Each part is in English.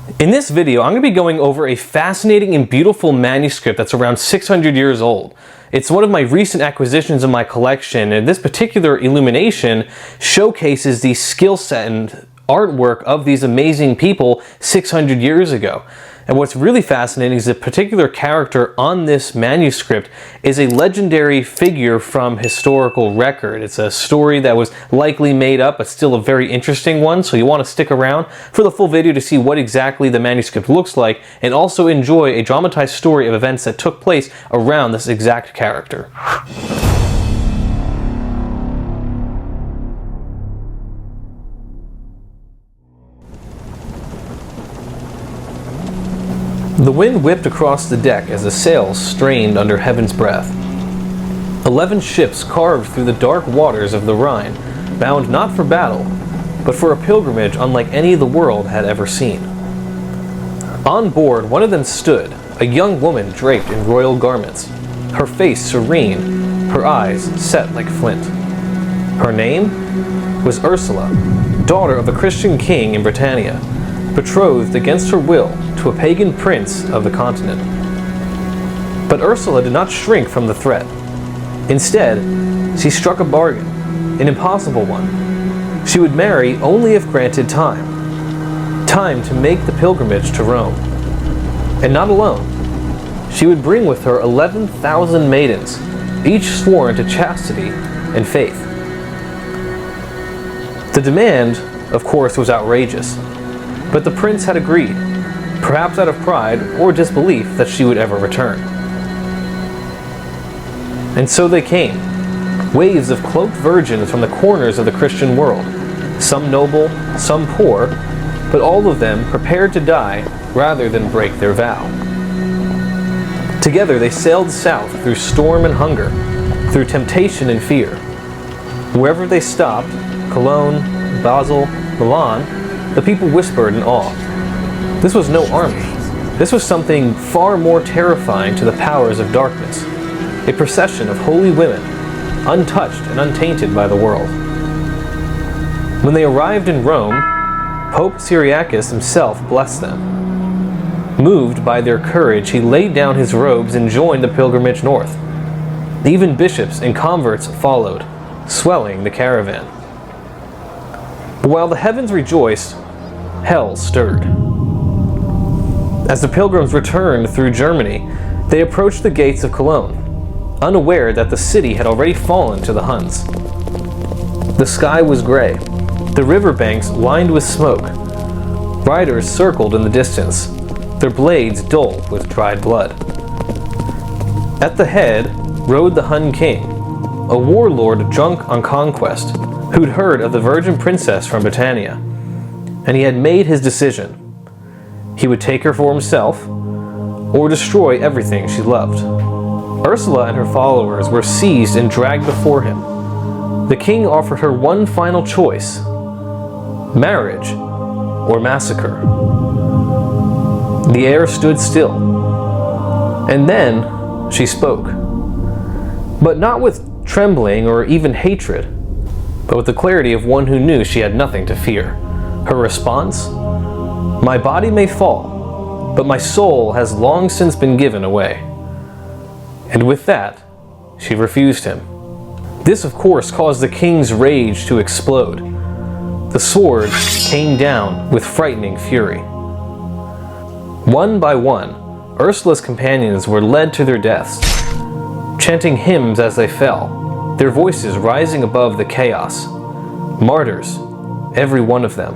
In this video, I'm going to be going over a fascinating and beautiful manuscript that's around 600 years old. It's one of my recent acquisitions in my collection, and this particular illumination showcases the skill set and artwork of these amazing people 600 years ago. And what's really fascinating is the particular character on this manuscript is a legendary figure from historical record. It's a story that was likely made up, but still a very interesting one, so you want to stick around for the full video to see what exactly the manuscript looks like, and also enjoy a dramatized story of events that took place around this exact character. The wind whipped across the deck as the sails strained under heaven's breath. 11 ships carved through the dark waters of the Rhine, bound not for battle, but for a pilgrimage unlike any the world had ever seen. On board, one of them stood, a young woman draped in royal garments, her face serene, her eyes set like flint. Her name was Ursula, daughter of a Christian king in Britannia, betrothed against her will to a pagan prince of the continent. But Ursula did not shrink from the threat. Instead, she struck a bargain, an impossible one. She would marry only if granted time to make the pilgrimage to Rome. And not alone. She would bring with her 11,000 maidens, each sworn to chastity and faith. The demand, of course, was outrageous. But the prince had agreed, perhaps out of pride or disbelief that she would ever return. And so they came, waves of cloaked virgins from the corners of the Christian world, some noble, some poor, but all of them prepared to die rather than break their vow. Together they sailed south through storm and hunger, through temptation and fear. Wherever they stopped, Cologne, Basel, Milan, the people whispered in awe. This was no army. This was something far more terrifying to the powers of darkness. A procession of holy women, untouched and untainted by the world. When they arrived in Rome, Pope Cyriacus himself blessed them. Moved by their courage, he laid down his robes and joined the pilgrimage north. Even bishops and converts followed, swelling the caravan. But while the heavens rejoiced, hell stirred. As the pilgrims returned through Germany, they approached the gates of Cologne, unaware that the city had already fallen to the Huns. The sky was gray, the riverbanks lined with smoke. Riders circled in the distance, their blades dull with dried blood. At the head rode the Hun king, a warlord drunk on conquest, who'd heard of the virgin princess from Britannia, and he had made his decision. He would take her for himself, or destroy everything she loved. Ursula and her followers were seized and dragged before him. The king offered her one final choice: marriage or massacre. The air stood still, and then she spoke, but not with trembling or even hatred, but with the clarity of one who knew she had nothing to fear. Her response? "My body may fall, but my soul has long since been given away." And with that, she refused him. This, of course, caused the king's rage to explode. The sword came down with frightening fury. One by one, Ursula's companions were led to their deaths, chanting hymns as they fell, their voices rising above the chaos. Martyrs, every one of them.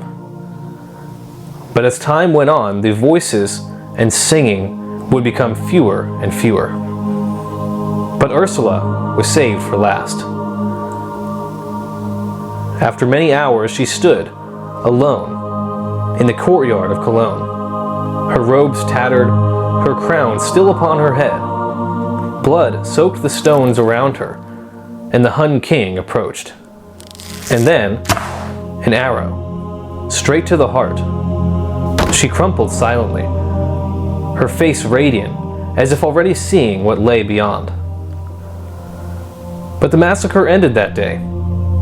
But as time went on, the voices and singing would become fewer and fewer. But Ursula was saved for last. After many hours, she stood, alone, in the courtyard of Cologne, her robes tattered, her crown still upon her head. Blood soaked the stones around her, and the Hun king approached. And then, an arrow, straight to the heart. She crumpled silently, her face radiant, as if already seeing what lay beyond. But the massacre ended that day,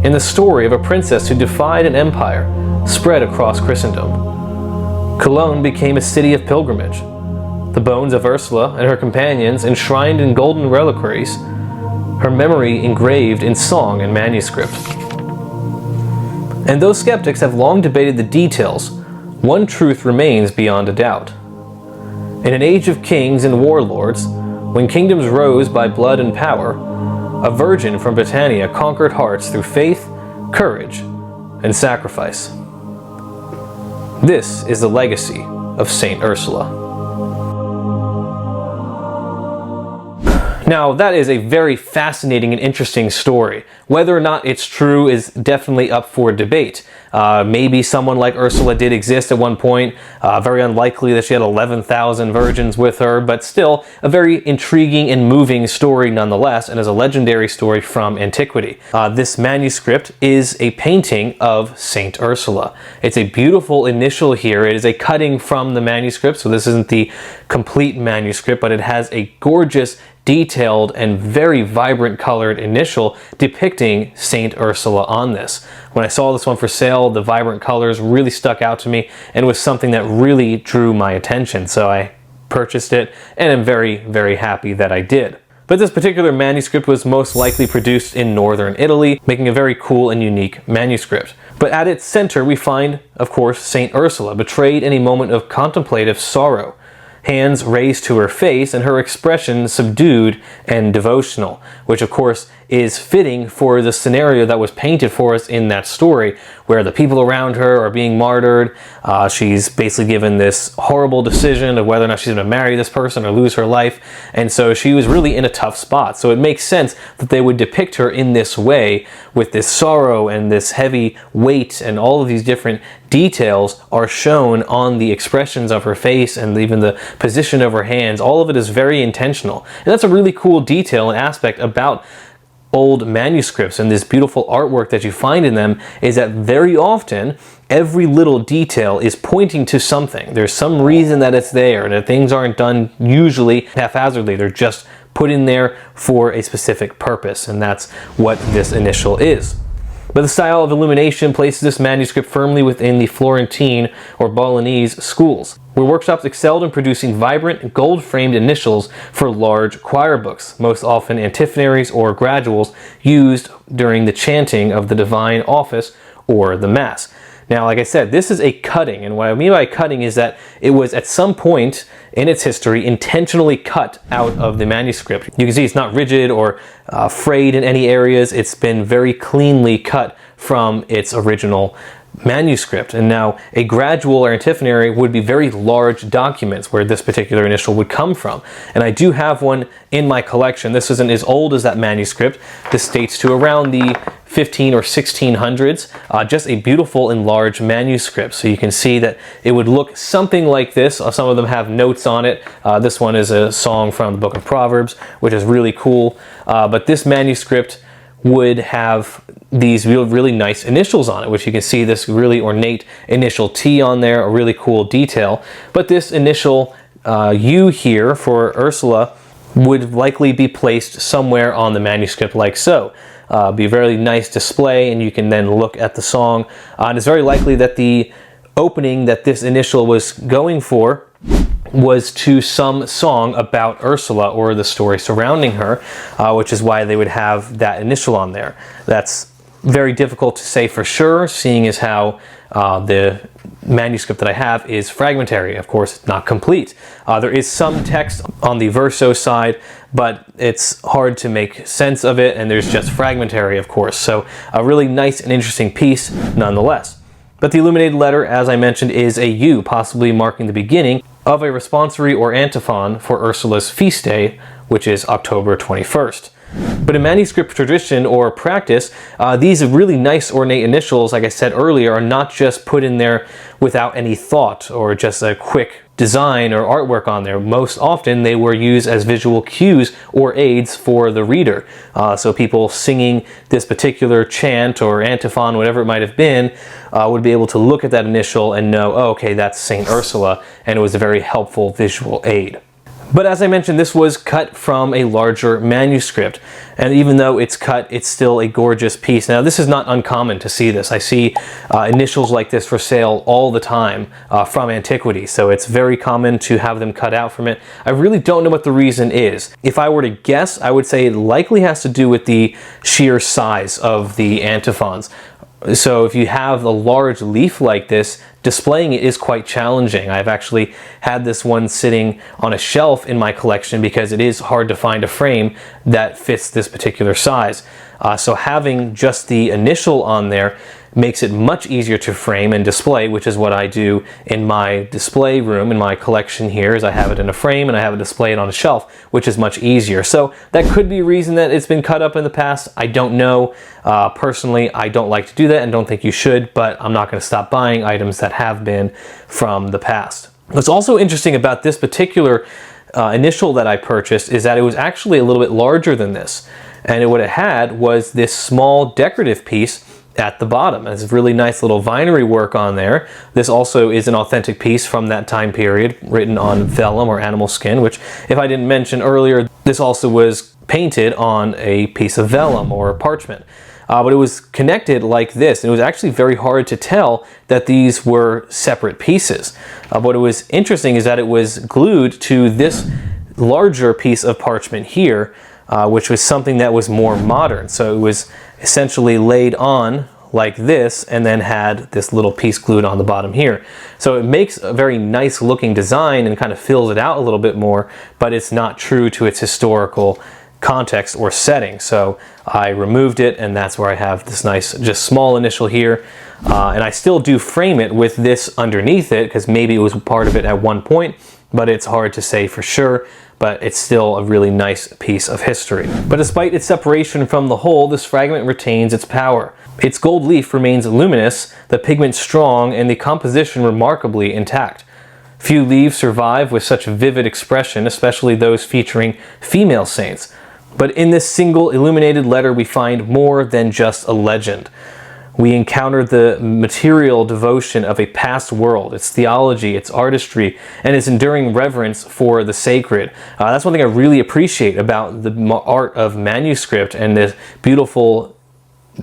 in the story of a princess who defied an empire spread across Christendom. Cologne became a city of pilgrimage. The bones of Ursula and her companions enshrined in golden reliquaries, her memory engraved in song and manuscript. And though skeptics have long debated the details, one truth remains beyond a doubt. In an age of kings and warlords, when kingdoms rose by blood and power, a virgin from Britannia conquered hearts through faith, courage, and sacrifice. This is the legacy of Saint Ursula. Now, that is a very fascinating and interesting story. Whether or not it's true is definitely up for debate. Maybe someone like Ursula did exist at one point. Very unlikely that she had 11,000 virgins with her, but still a very intriguing and moving story nonetheless, and is a legendary story from antiquity. This manuscript is a painting of Saint Ursula. It's a beautiful initial here. It is a cutting from the manuscript, so this isn't the complete manuscript, but it has a gorgeous, detailed and very vibrant colored initial depicting Saint Ursula on this. When I saw this one for sale, the vibrant colors really stuck out to me and was something that really drew my attention. So I purchased it and am very, very happy that I did. But this particular manuscript was most likely produced in northern Italy, making a very cool and unique manuscript. But at its center we find, of course, Saint Ursula, betrayed in a moment of contemplative sorrow. Hands raised to her face and her expression subdued and devotional, which of course is fitting for the scenario that was painted for us in that story, where the people around her are being martyred. She's basically given this horrible decision of whether or not she's going to marry this person or lose her life, and so she was really in a tough spot. So it makes sense that they would depict her in this way, with this sorrow and this heavy weight, and all of these different details are shown on the expressions of her face and even the position of her hands. All of it is very intentional, and that's a really cool detail and aspect about old manuscripts, and this beautiful artwork that you find in them is that very often every little detail is pointing to something. There's some reason that it's there, and that things aren't done usually haphazardly. They're just put in there for a specific purpose, and that's what this initial is. But the style of illumination places this manuscript firmly within the Florentine or Bolognese schools, where workshops excelled in producing vibrant, gold-framed initials for large choir books, most often antiphonary or graduals used during the chanting of the divine office or the Mass. Now, like I said, this is a cutting, and what I mean by cutting is that it was at some point in its history intentionally cut out of the manuscript. You can see it's not rigid or frayed in any areas. It's been very cleanly cut from its original manuscript. And now a gradual or antiphonary would be very large documents where this particular initial would come from. And I do have one in my collection. This isn't as old as that manuscript. This dates to around the 15 or 1600s. Just a beautiful and large manuscript. So you can see that it would look something like this. Some of them have notes on it. This one is a song from the book of Proverbs, which is really cool. But this manuscript would have these really nice initials on it, which you can see this really ornate initial T on there, a really cool detail. But this initial U here for Ursula would likely be placed somewhere on the manuscript like so. Be a very nice display, and you can then look at the song. And it's very likely that the opening that this initial was going for was to some song about Ursula or the story surrounding her, which is why they would have that initial on there. That's very difficult to say for sure, seeing as how the manuscript that I have is fragmentary, of course, not complete. There is some text on the verso side, but it's hard to make sense of it, and there's just fragmentary, of course. So a really nice and interesting piece nonetheless. But the illuminated letter, as I mentioned, is a U, possibly marking the beginning of a responsory or antiphon for Ursula's feast day, which is October 21st. But in manuscript tradition or practice, these really nice ornate initials, like I said earlier, are not just put in there without any thought or just a quick design or artwork on there. Most often they were used as visual cues or aids for the reader. So people singing this particular chant or antiphon, whatever it might have been, would be able to look at that initial and know, oh, okay, that's Saint Ursula, and it was a very helpful visual aid. But as I mentioned, this was cut from a larger manuscript, and even though it's cut, it's still a gorgeous piece. Now, this is not uncommon to see this. I see initials like this for sale all the time from antiquity, so it's very common to have them cut out from it. I really don't know what the reason is. If I were to guess, I would say it likely has to do with the sheer size of the antiphons. So if you have a large leaf like this, displaying it is quite challenging. I've actually had this one sitting on a shelf in my collection because it is hard to find a frame that fits this particular size. So having just the initial on there makes it much easier to frame and display, which is what I do in my display room in my collection here. Is I have it in a frame and I have it displayed on a shelf, which is much easier. So that could be a reason that it's been cut up in the past. I don't know. Personally, I don't like to do that and don't think you should, but I'm not going to stop buying items that have been from the past. What's also interesting about this particular initial that I purchased is that it was actually a little bit larger than this. And what it had was this small decorative piece at the bottom. It's really nice little vinery work on there. This also is an authentic piece from that time period, written on vellum or animal skin, which, if I didn't mention earlier, this also was painted on a piece of vellum or parchment. But it was connected like this. It was actually very hard to tell that these were separate pieces. What was interesting is that it was glued to this larger piece of parchment here, which was something that was more modern. So it was essentially laid on like this and then had this little piece glued on the bottom here. So it makes a very nice looking design and kind of fills it out a little bit more, but it's not true to its historical context or setting. So I removed it, and that's where I have this nice just small initial here. And I still do frame it with this underneath it because maybe it was part of it at one point, but it's hard to say for sure. But it's still a really nice piece of history. But despite its separation from the whole, this fragment retains its power. Its gold leaf remains luminous, the pigment strong, and the composition remarkably intact. Few leaves survive with such vivid expression, especially those featuring female saints. But in this single illuminated letter we find more than just a legend. We encounter the material devotion of a past world, its theology, its artistry, and its enduring reverence for the sacred. That's one thing I really appreciate about the art of manuscript and the beautiful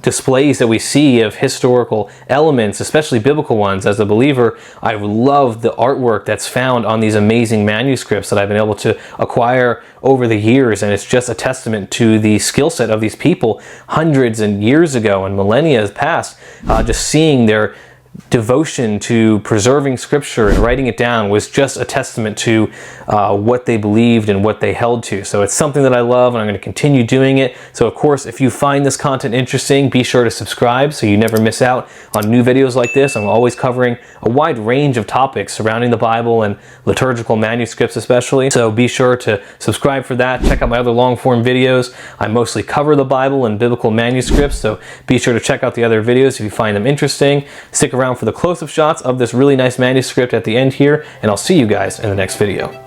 displays that we see of historical elements, especially biblical ones. As a believer, I love the artwork that's found on these amazing manuscripts that I've been able to acquire over the years, and it's just a testament to the skill set of these people hundreds and years ago and millennia past. Just seeing their devotion to preserving scripture and writing it down was just a testament to what they believed and what they held to. So it's something that I love, and I'm going to continue doing it. So of course, if you find this content interesting, be sure to subscribe so you never miss out on new videos like this. I'm always covering a wide range of topics surrounding the Bible and liturgical manuscripts especially. So be sure to subscribe for that. Check out my other long form videos. I mostly cover the Bible and biblical manuscripts, so be sure to check out the other videos if you find them interesting. Stick around for the close-up shots of this really nice manuscript at the end here, and I'll see you guys in the next video.